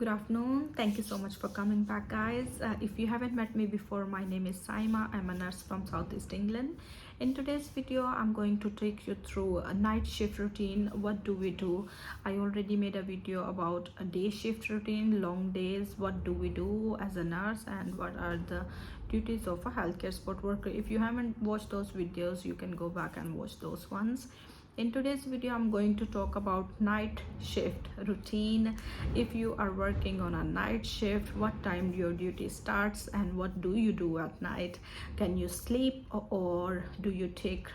Good afternoon. Thank you so much for coming back, guys. If you haven't met me before, my name is Saima. I'm a nurse from Southeast England. In today's video, I'm going to take you through a night shift routine. What do we do? I already made a video about a day shift routine, long days. What do we do as a nurse, and what are the duties of a healthcare support worker? If you haven't watched those videos, you can go back and watch those ones. In today's video, I'm going to talk about night shift routine. If you are working on a night shift, what time your duty starts and what do you do at night? Can you sleep, or do you take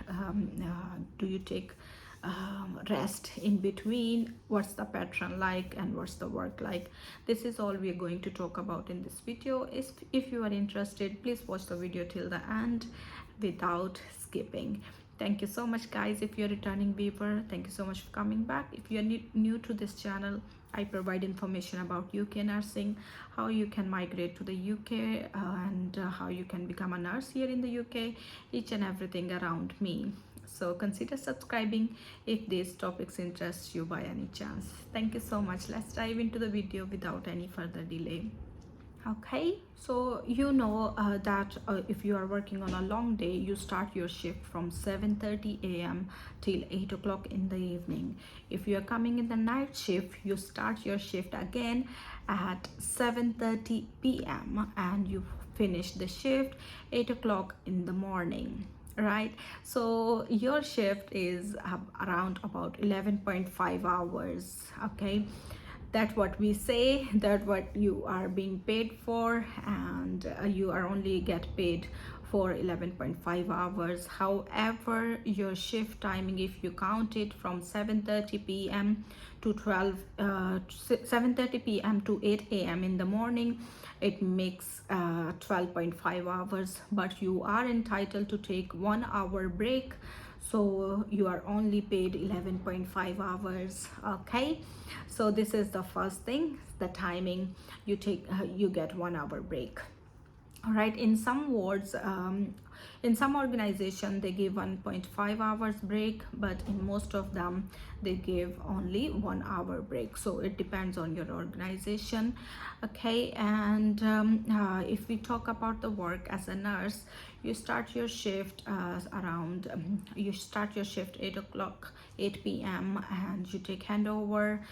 rest in between? What's the pattern like and what's the work like? This is all we are going to talk about in this video. If you are interested, please watch the video till the end without skipping. Thank you so much, guys. If you're a returning viewer, thank you so much for coming back. If you're new to this channel, I provide information about UK nursing, how you can migrate to the UK, and how you can become a nurse here in the UK, each and everything around me. So consider subscribing if these topics interest you by any chance. Thank you so much. Let's dive into the video without any further delay. Okay, so that if you are working on a long day, you start your shift from 7:30 a.m. till 8 o'clock in the evening. If you are coming in the night shift, you start your shift again at 7:30 p.m. and you finish the shift 8 o'clock in the morning, right? So your shift is around about 11.5 hours. Okay, that's what we say, that what you are being paid for, and you are only get paid for 11.5 hours. However, your shift timing, if you count it from 7:30 p.m. to 7:30 p.m. to 8 a.m. in the morning, it makes 12.5 hours, but you are entitled to take 1 hour break, so you are only paid 11.5 hours. Okay, so this is the first thing, the timing. You take you get 1 hour break. All right, in some wards, in some organization they give 1.5 hours break, but in most of them they give only 1 hour break, so it depends on your organization. Okay, and if we talk about the work as a nurse, you start your shift you start your shift 8 o'clock 8 p.m. and you take handover.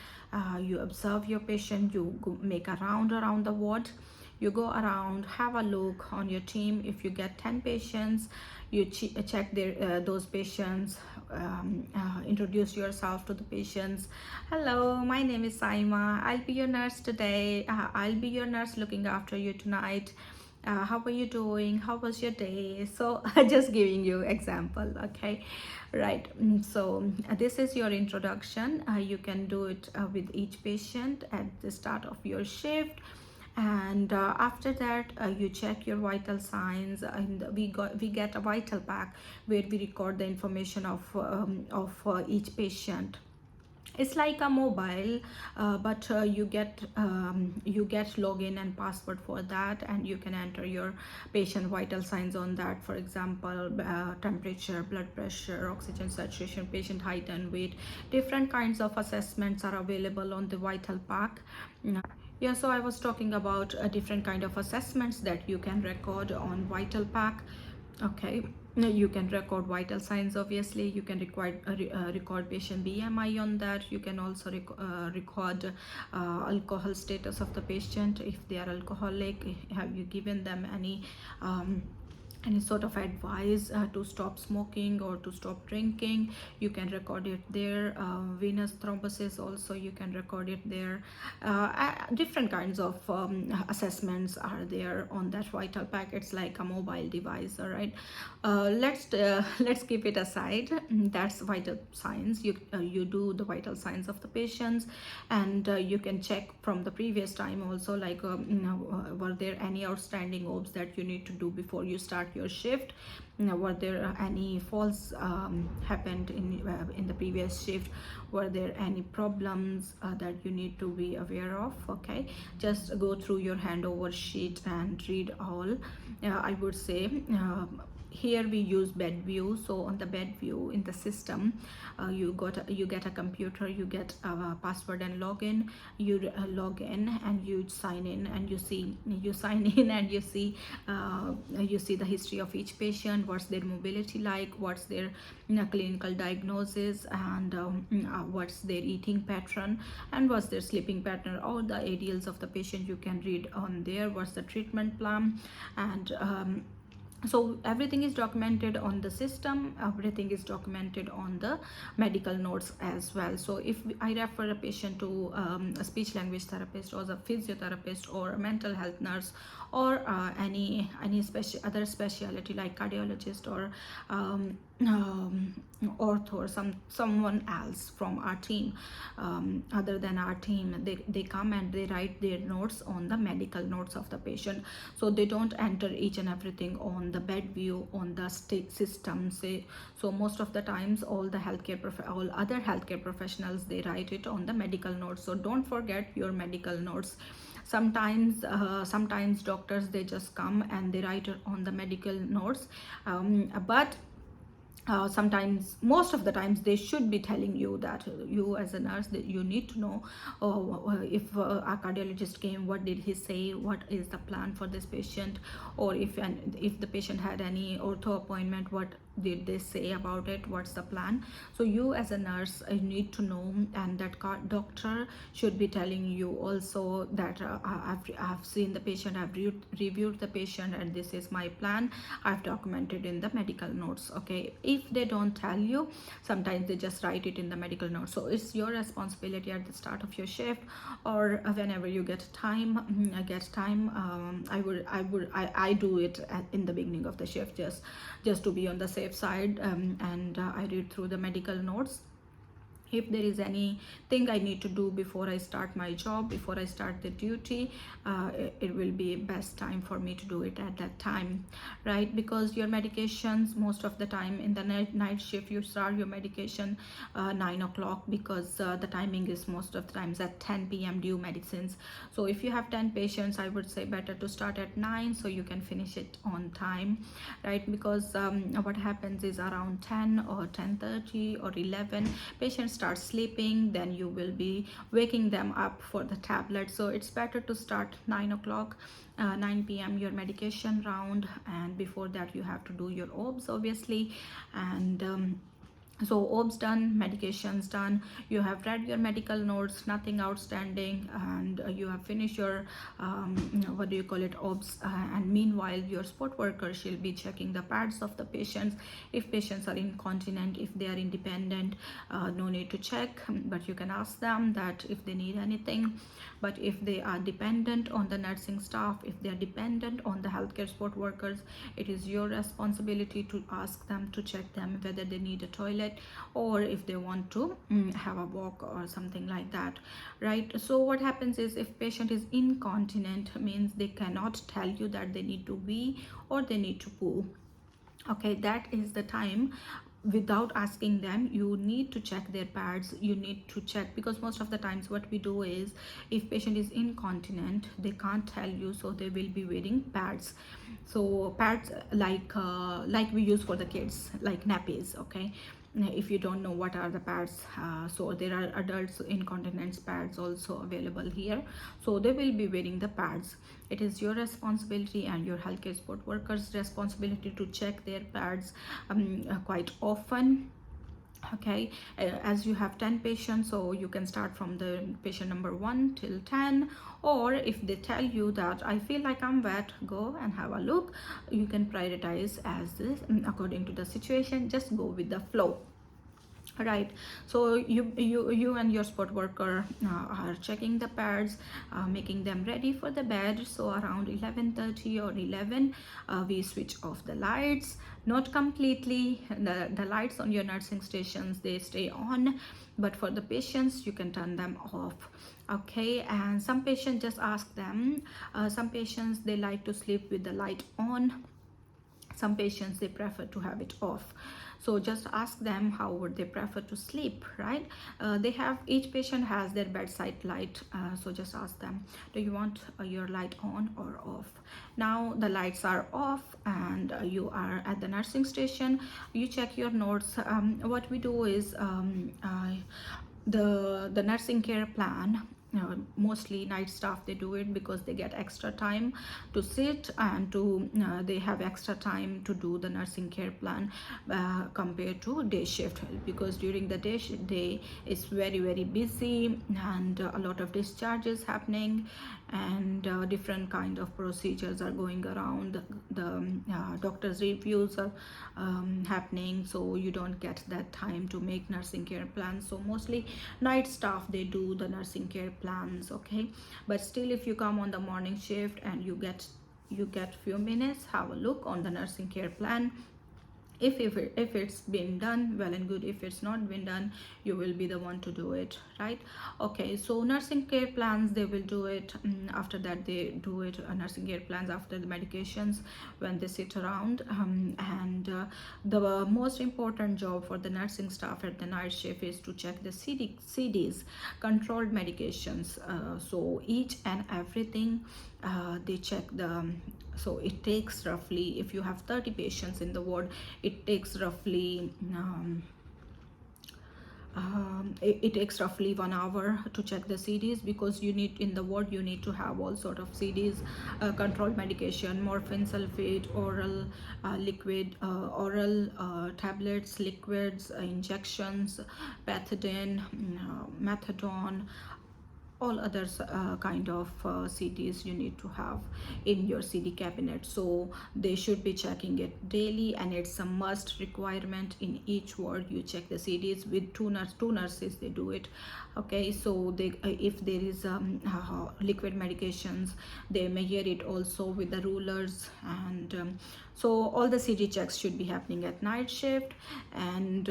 You observe your patient, you make a round around the ward. You go around, have a look on your team. If you get 10 patients, you check those patients, introduce yourself to the patients. Hello, my name is Saima. I'll be your nurse today. I'll be your nurse looking after you tonight. How are you doing? How was your day? So just giving you example. Okay, right. So this is your introduction. You can do it with each patient at the start of your shift, and after that you check your vital signs, and we get a vital pack where we record the information of each patient. It's like a mobile, but you get login and password for that, and you can enter your patient vital signs on that. For example, temperature, blood pressure, oxygen saturation, patient height and weight. Different kinds of assessments are available on the vital pack. Yeah, so I was talking about different kind of assessments that you can record on vital pack. Okay, you can record vital signs. Obviously, you can record patient BMI on that. You can also record alcohol status of the patient. If they are alcoholic, have you given them any sort of advice to stop smoking or to stop drinking? You can record it there. Venous thrombosis also, you can record it there. Different kinds of assessments are there on that vital pack. It's like a mobile device. All right, let's keep it aside. That's vital signs. You do the vital signs of the patients, and you can check from the previous time also, like were there any outstanding OBs that you need to do before you start your shift? Were there any falls happened in the previous shift? Were there any problems that you need to be aware of? Okay, just go through your handover sheet and read all. I would say here we use bed view. So on the bed view in the system, you get a computer, you get a password and login. You log in and you sign in, and you sign in and you see the history of each patient, what's their mobility like, what's their clinical diagnosis, and what's their eating pattern, and what's their sleeping pattern. All the ADLs of the patient you can read on there, what's the treatment plan, and so everything is documented on the system, everything is documented on the medical notes as well. So if I refer a patient to a speech language therapist or a physiotherapist or a mental health nurse, or any other specialty like cardiologist or ortho, or someone else from our team, other than our team, they come and they write their notes on the medical notes of the patient. So they don't enter each and everything on the bed view on the state system. Say, so most of the times all other healthcare professionals, they write it on the medical notes. So don't forget your medical notes. Sometimes doctors, they just come and they write it on the medical notes, but sometimes, most of the times, they should be telling you that you as a nurse, that you need to know, if a cardiologist came, what did he say, what is the plan for this patient, or if the patient had any ortho appointment, what did they say about it, what's the plan. So you as a nurse, you need to know, and that doctor should be telling you also that I've seen the patient, I've reviewed the patient, and this is my plan, I've documented in the medical notes. Okay, if they don't tell you, sometimes they just write it in the medical notes. So it's your responsibility at the start of your shift, or whenever you get time. I do it in the beginning of the shift, just to be on the safe side, and I read through the medical notes. If there is anything I need to do before I start my job, before I start the duty, it will be best time for me to do it at that time, right? Because your medications, most of the time in the night shift, you start your medication 9 o'clock, because the timing is most of the times at 10 p.m. due medicines. So if you have 10 patients, I would say better to start at 9, so you can finish it on time, right? Because what happens is around 10 or 10:30 or 11, patients start sleeping, then you will be waking them up for the tablet. So it's better to start 9 o'clock, 9 p.m. your medication round, and before that you have to do your OBS, obviously. And so OBS done, medications done, you have read your medical notes, nothing outstanding, and you have finished your what do you call it, OBS, and meanwhile your sport worker, she'll be checking the pads of the patients. If patients are incontinent, if they are independent, no need to check, but you can ask them that if they need anything. But if they are dependent on the nursing staff, if they are dependent on the healthcare support workers, it is your responsibility to ask them, to check them whether they need a toilet, or if they want to have a walk or something like that, right? So what happens is, if patient is incontinent, means they cannot tell you that they need to wee or they need to poo. Okay, that is the time, without asking them, you need to check their pads. You need to check, because most of the times what we do is, if patient is incontinent, they can't tell you, so they will be wearing pads. So pads like we use for the kids, like nappies. Okay, if you don't know what are the pads, so there are adults incontinence pads also available here, so they will be wearing the pads. It is your responsibility and your healthcare support workers responsibility to check their pads quite often. Okay, as you have 10 patients, so you can start from the patient number 1 till 10, or if they tell you that I feel like I'm wet, go and have a look. You can prioritize as this according to the situation, just go with the flow, right? So you and your sport worker are checking the pads, making them ready for the bed. So around 11:30 or 11, we switch off the lights, not completely. The lights on your nursing stations, they stay on, but for the patients you can turn them off. Okay, and some patients, just ask them, some patients, they like to sleep with the light on. Some patients, they prefer to have it off. So just ask them how would they prefer to sleep, right? They have, each patient has their bedside light, so just ask them, do you want your light on or off? Now the lights are off and you are at the nursing station. You check your notes. What we do is, the nursing care plan, mostly night staff, they do it because they get extra time to sit and to they have extra time to do the nursing care plan, compared to day shift, because during the day is very very busy, and a lot of discharges happening, and different kind of procedures are going around. The doctors reviews are happening, so you don't get that time to make nursing care plans. So mostly night staff, they do the nursing care plans, okay? But still, if you come on the morning shift and you get few minutes, have a look on the nursing care plan. If it's been done, well and good. If it's not been done, you will be the one to do it, right? Okay, so nursing care plans, they will do it. After that, they do it, nursing care plans after the medications, when they sit around, and the most important job for the nursing staff at the night shift is to check the CDs, controlled medications. So each and everything, they check the, so it takes roughly, if you have 30 patients in the ward, it takes roughly it takes roughly 1 hour to check the CDs, because you need, in the ward, you need to have all sort of CDs, controlled medication, morphine sulfate, oral, liquid, oral, tablets, liquids, injections, pethidine, methadone, all others kind of CDs you need to have in your CD cabinet. So they should be checking it daily, and it's a must requirement in each ward. You check the CDs with two nurses, they do it, okay? So they, if there is liquid medications, they measure it also with the rulers, and so all the CD checks should be happening at night shift. And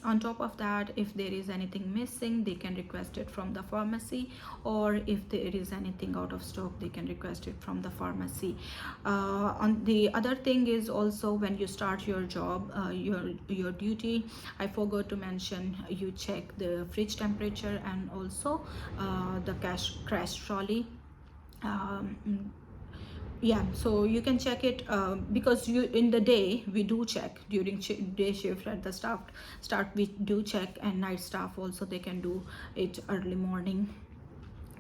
on top of that, if there is anything missing, they can request it from the pharmacy, or if there is anything out of stock, they can request it from the pharmacy. On the other thing is also, when you start your job, your duty, I forgot to mention, you check the fridge temperature and also the crash trolley. Yeah, so you can check it, because you, in the day we do check, during day shift at the start we do check, and night staff also, they can do it early morning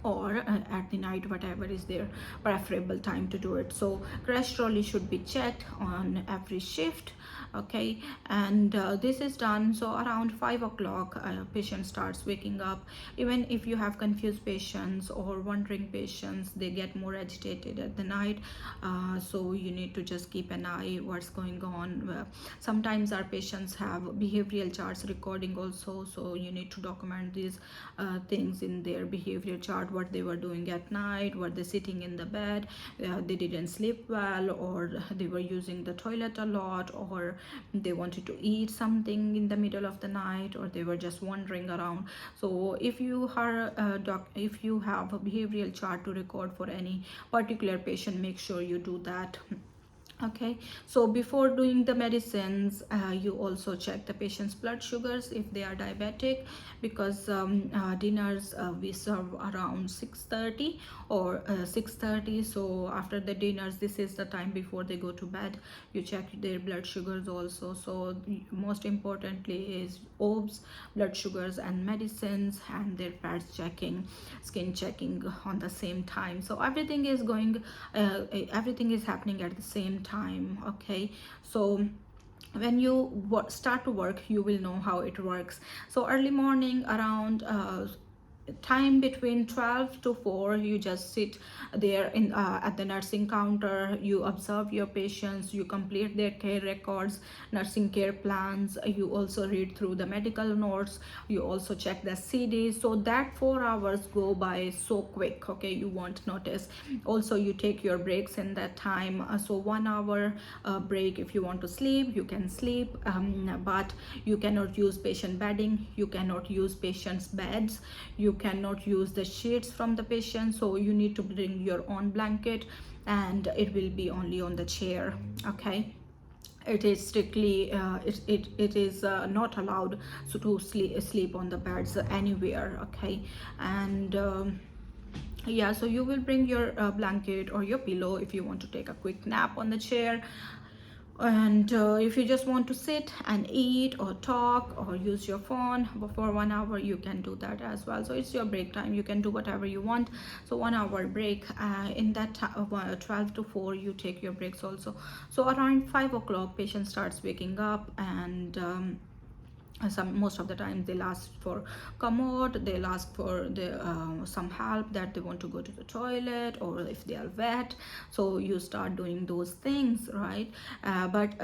or at the night, whatever is their preferable time to do it. So crash trolley should be checked on every shift, okay? And this is done, so around 5 o'clock patient starts waking up. Even if you have confused patients or wandering patients, they get more agitated at the night, so you need to just keep an eye what's going on. Sometimes our patients have behavioral charts recording also, so you need to document these things in their behavioral chart, what they were doing at night, were they sitting in the bed, they didn't sleep well, or they were using the toilet a lot, or they wanted to eat something in the middle of the night, or they were just wandering around. So if you are if you have a behavioral chart to record for any particular patient, make sure you do that. Okay, so before doing the medicines, you also check the patient's blood sugars if they are diabetic, because dinners we serve around 6:30 or 6:30. So after the dinners, this is the time before they go to bed, you check their blood sugars also. So most importantly is OBS, blood sugars, and medicines, and their pads checking, skin checking on the same time. So everything is going, everything is happening at the same time, okay? So when you start to work, you will know how it works. So early morning, around time between 12 to 4, you just sit there in at the nursing counter, you observe your patients, you complete their care records, nursing care plans, you also read through the medical notes, you also check the CDs. So that 4 hours go by so quick, okay? You won't notice. Also, you take your breaks in that time. So 1 hour break, if you want to sleep, you can sleep, but you cannot use patient bedding, you cannot use patients beds, you cannot use the sheets from the patient, so you need to bring your own blanket, and it will be only on the chair, okay? it is strictly it is not allowed so to sleep on the beds anywhere. Okay, and yeah, so you will bring your blanket or your pillow if you want to take a quick nap on the chair, and if you just want to sit and eat or talk or use your phone for 1 hour, you can do that as well. So it's your break time, you can do whatever you want. So 1 hour break, in that 12 to 4 you take your breaks also. So around 5 o'clock patient starts waking up, and most of the time they'll ask for commode, they'll ask for some help, that they want to go to the toilet or if they are wet. So you start doing those things, right? But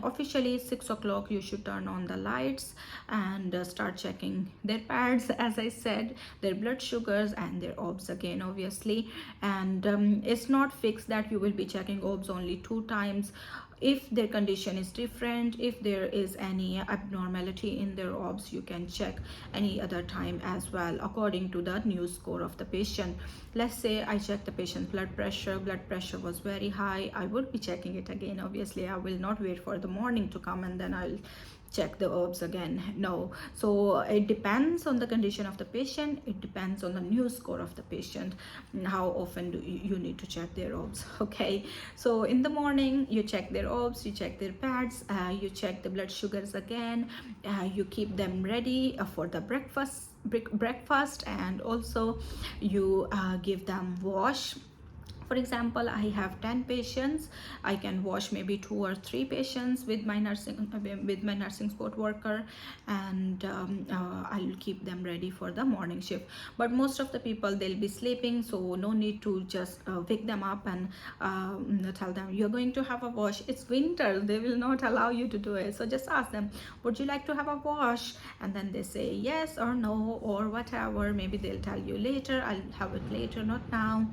officially 6 o'clock you should turn on the lights and start checking their pads, as I said, their blood sugars and their obs again, obviously. And it's not fixed that you will be checking obs only 2 times. If their condition is different, if there is any abnormality in their obs, you can check any other time as well, according to the news score of the patient. Let's say I check the patient's blood pressure was very high, I would be checking it again. Obviously I will not wait for the morning to come and then I'll check the herbs again. No. So it depends on the condition of the patient, it depends on the news score of the patient, how often do you need to check their herbs. Okay, so in the morning you check their herbs, you check their pads, you check the blood sugars again, you keep them ready for the breakfast, and also you give them wash. For example, I have 10 patients, I can wash maybe 2 or 3 patients with my nursing support worker, and I'll keep them ready for the morning shift. But most of the people, they'll be sleeping, so no need to just wake them up and tell them you're going to have a wash. It's winter, they will not allow you to do it. So just ask them, would you like to have a wash? And then they say yes or no or whatever. Maybe they'll tell you later, I'll have it later, not now.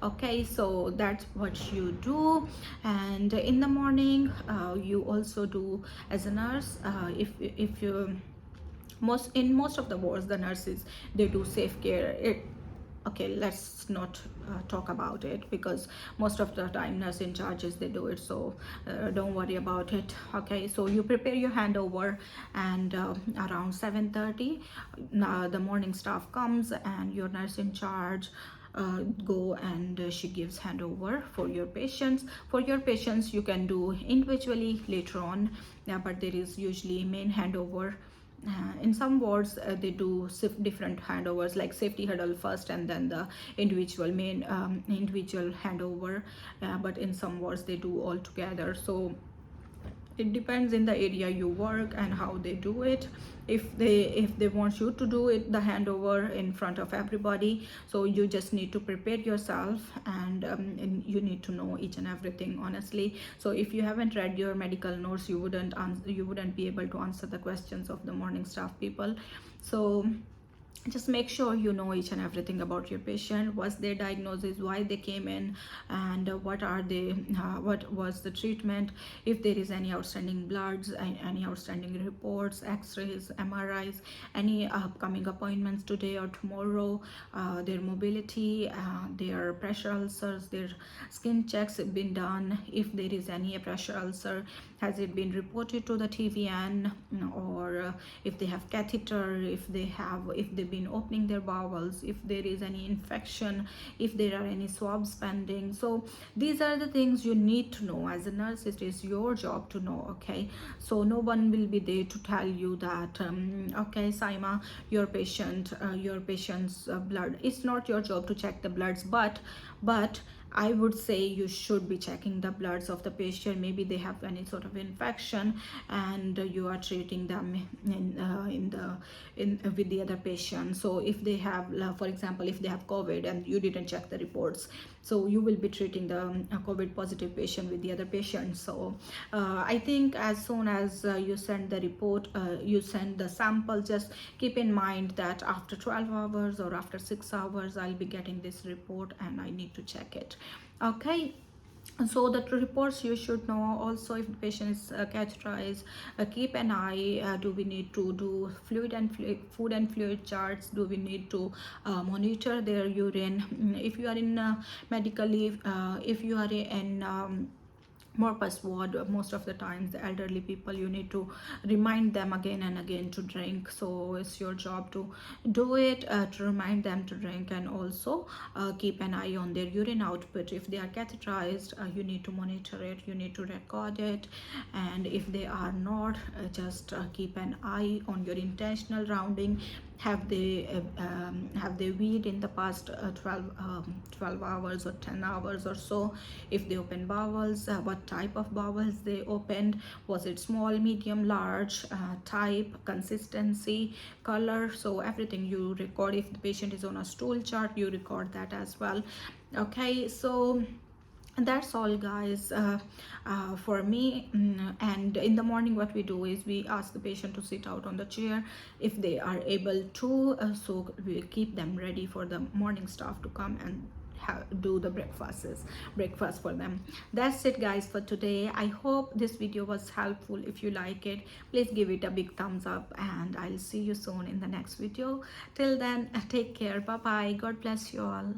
Okay, so that's what you do. And in the morning you also do, as a nurse, if you most of the wards, the nurses, they do safe care. Okay, let's not talk about it, because most of the time nurse in charges, they do it. So don't worry about it. Okay, so you prepare your handover, and around 7:30 the morning staff comes, and your nurse in charge go, and she gives handover for your patients. For your patients you can do individually later on, but there is usually main handover. In some wards they do different handovers, like safety huddle first and then the individual handover, but in some wards they do all together. So it depends in the area you work and how they do it. If they want you to do it, the handover in front of everybody, so you just need to prepare yourself, and you need to know each and everything, honestly. So if you haven't read your medical notes, you wouldn't be able to answer the questions of the morning staff people. So just make sure you know each and everything about your patient, what's their diagnosis, why they came in, and what was the treatment, if there is any outstanding bloods, any outstanding reports, x-rays, MRIs, any upcoming appointments today or tomorrow, their mobility, their pressure ulcers, their skin checks have been done. If there is any pressure ulcer, has it been reported to the TVN, or if they have catheter, if they've been opening their bowels, if there is any infection, if there are any swabs pending. So these are the things you need to know as a nurse. It is your job to know. Okay, so no one will be there to tell you that okay, Saima, your patient's blood, it's not your job to check the bloods. But I would say you should be checking the bloods of the patient. Maybe they have any sort of infection, and you are treating them with the other patient. So if they have, for example, if they have COVID and you didn't check the reports, so you will be treating the COVID positive patient with the other patient. So I think as soon as you send the report, you send the sample, just keep in mind that after 12 hours or after 6 hours I'll be getting this report and I need to check it. Okay, so the reports you should know also. If the patient is catheterized, keep an eye, do we need to do food and fluid charts, do we need to monitor their urine. If you are in medical leave, if you are in more persuade. Most of the times the elderly people, you need to remind them again and again to drink, so it's your job to do it, to remind them to drink. And also keep an eye on their urine output. If they are catheterized, you need to monitor it, you need to record it. And if they are not, just keep an eye on your intentional rounding. Have they weed in the past 12 hours or 10 hours or so? If they open bowels, what type of bowels they opened? Was it small, medium, large? Type, consistency, color. So everything you record. If the patient is on a stool chart, you record that as well. Okay, so that's all, guys, for me. And in the morning, what we do is we ask the patient to sit out on the chair if they are able to, so we keep them ready for the morning staff to come and do the breakfast for them. That's it, guys, for today. I hope this video was helpful. If you like it, please give it a big thumbs up, and I'll see you soon in the next video. Till then, take care. Bye bye. God bless you all.